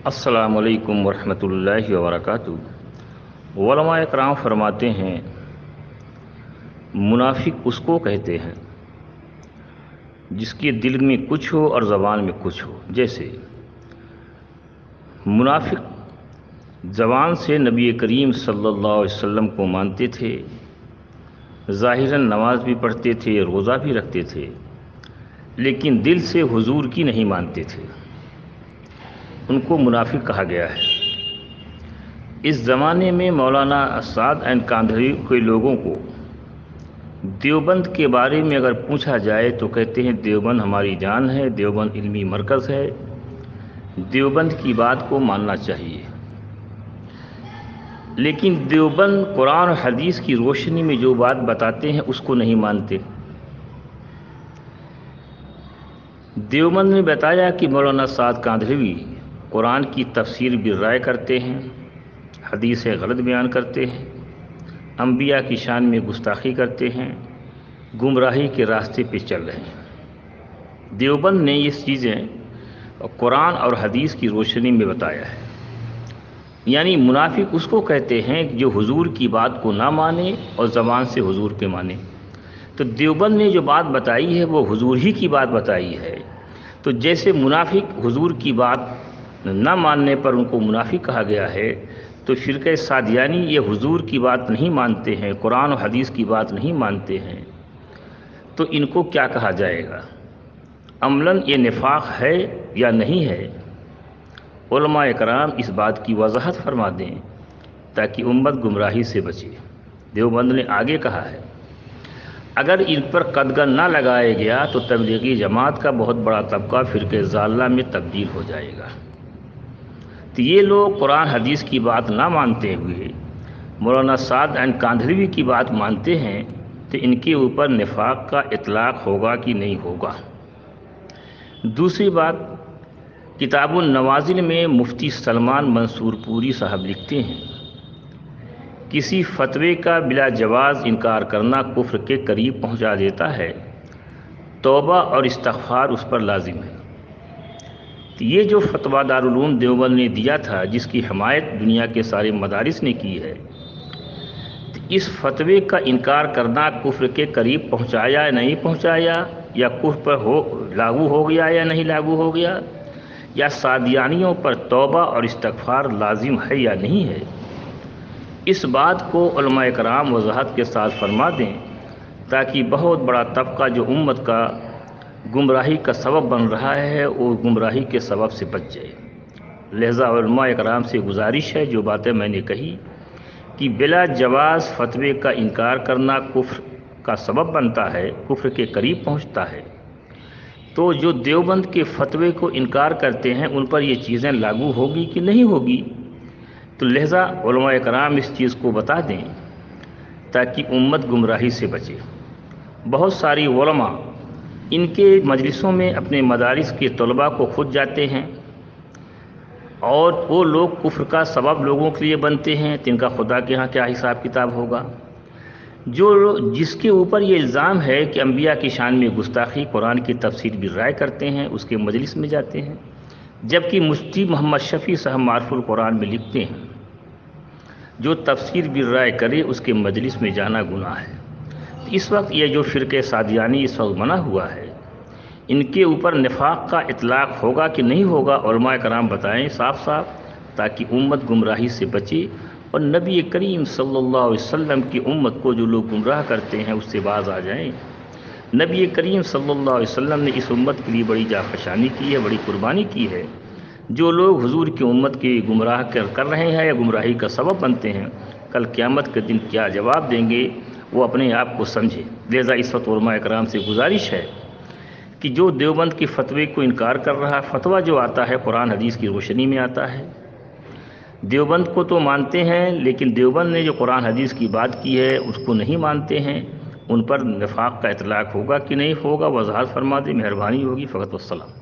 السلام علیکم ورحمۃ اللہ وبرکاتہ۔ علماء کرام فرماتے ہیں منافق اس کو کہتے ہیں جس کے دل میں کچھ ہو اور زبان میں کچھ ہو۔ جیسے منافق زبان سے نبی کریم صلی اللہ علیہ وسلم کو مانتے تھے، ظاہراً نماز بھی پڑھتے تھے، روزہ بھی رکھتے تھے، لیکن دل سے حضور کی نہیں مانتے تھے، ان کو منافق کہا گیا ہے۔ اس زمانے میں مولانا سعد کاندھری کے لوگوں کو دیوبند کے بارے میں اگر پوچھا جائے تو کہتے ہیں دیوبند ہماری جان ہے، دیوبند علمی مرکز ہے، دیوبند کی بات کو ماننا چاہیے۔ لیکن دیوبند قرآن اور حدیث کی روشنی میں جو بات بتاتے ہیں اس کو نہیں مانتے۔ دیوبند نے بتایا کہ مولانا سعد کاندھری قرآن کی تفسیر بالرائے کرتے ہیں، حدیث غلط بیان کرتے ہیں، انبیاء کی شان میں گستاخی کرتے ہیں، گمراہی کے راستے پہ چل رہے ہیں۔ دیوبند نے یہ چیزیں قرآن اور حدیث کی روشنی میں بتایا ہے۔ یعنی منافق اس کو کہتے ہیں جو حضور کی بات کو نہ مانے اور زبان سے حضور پہ مانے۔ تو دیوبند نے جو بات بتائی ہے وہ حضور ہی کی بات بتائی ہے۔ تو جیسے منافق حضور کی بات نہ ماننے پر ان کو منافق کہا گیا ہے، تو فرقہ سادیانی یہ حضور کی بات نہیں مانتے ہیں، قرآن و حدیث کی بات نہیں مانتے ہیں، تو ان کو کیا کہا جائے گا؟ عملاً یہ نفاق ہے یا نہیں ہے؟ علماء کرام اس بات کی وضاحت فرما دیں تاکہ امت گمراہی سے بچے۔ دیوبند نے آگے کہا ہے اگر ان پر قدغن نہ لگایا گیا تو تبلیغی جماعت کا بہت بڑا طبقہ فرقہ ضالہ میں تبدیل ہو جائے گا۔ تو یہ لوگ قرآن حدیث کی بات نہ مانتے ہوئے مولانا سعد کاندھری کی بات مانتے ہیں، تو ان کے اوپر نفاق کا اطلاق ہوگا کہ نہیں ہوگا؟ دوسری بات، کتاب النوازل میں مفتی سلمان منصور پوری صاحب لکھتے ہیں کسی فتوے کا بلا جواز انکار کرنا کفر کے قریب پہنچا دیتا ہے، توبہ اور استغفار اس پر لازم ہے۔ یہ جو فتویٰ دارالعلوم دیوبند نے دیا تھا، جس کی حمایت دنیا کے سارے مدارس نے کی ہے، اس فتوے کا انکار کرنا کفر کے قریب پہنچایا یا نہیں پہنچایا، یا کفر پر لاگو ہو گیا یا نہیں لاگو ہو گیا، یا سادیانیوں پر توبہ اور استغفار لازم ہے یا نہیں ہے، اس بات کو علماء کرام وضاحت کے ساتھ فرما دیں تاکہ بہت بڑا طبقہ جو امت کا گمراہی کا سبب بن رہا ہے وہ گمراہی کے سبب سے بچ جائے۔ لہذا علماء کرام سے گزارش ہے، جو باتیں میں نے کہی کہ بلا جواز فتوے کا انکار کرنا کفر کا سبب بنتا ہے، کفر کے قریب پہنچتا ہے، تو جو دیوبند کے فتوے کو انکار کرتے ہیں ان پر یہ چیزیں لاگو ہوگی کہ نہیں ہوگی؟ تو لہذا علماء کرام اس چیز کو بتا دیں تاکہ امت گمراہی سے بچے۔ بہت ساری علماء ان کے مجلسوں میں اپنے مدارس کے طلباء کو خود جاتے ہیں، اور وہ لوگ کفر کا سبب لوگوں کے لیے بنتے ہیں، تو ان کا خدا کے ہاں کیا حساب کتاب ہوگا؟ جس کے اوپر یہ الزام ہے کہ انبیاء کی شان میں گستاخی قرآن کی تفسیر بالرائے کرتے ہیں، اس کے مجلس میں جاتے ہیں، جبکہ مفتی محمد شفیع صاحب معرف القرآن میں لکھتے ہیں جو تفسیر بالرائے کرے اس کے مجلس میں جانا گناہ ہے۔ اس وقت یہ جو فرقہ سادیانی اس وقت بنا ہوا ہے، ان کے اوپر نفاق کا اطلاق ہوگا کہ نہیں ہوگا؟ علماء کرام بتائیں صاف صاف تاکہ امت گمراہی سے بچے اور نبی کریم صلی اللہ علیہ وسلم کی امت کو جو لوگ گمراہ کرتے ہیں اس سے باز آ جائیں۔ نبی کریم صلی اللہ علیہ وسلم نے اس امت کے لیے بڑی جافشانی کی ہے، بڑی قربانی کی ہے۔ جو لوگ حضور کی امت کی گمراہ کر رہے ہیں یا گمراہی کا سبب بنتے ہیں، کل قیامت کے دن کیا جواب دیں گے وہ اپنے آپ کو سمجھے۔ لہذا اس وقت علماء کرام سے گزارش ہے کہ جو دیوبند کے فتوے کو انکار کر رہا ہے، فتویٰ جو آتا ہے قرآن حدیث کی روشنی میں آتا ہے، دیوبند کو تو مانتے ہیں لیکن دیوبند نے جو قرآن حدیث کی بات کی ہے اس کو نہیں مانتے ہیں، ان پر نفاق کا اطلاق ہوگا کہ نہیں ہوگا؟ وضاحت فرما دیں، مہربانی ہوگی۔ فقط والسلام۔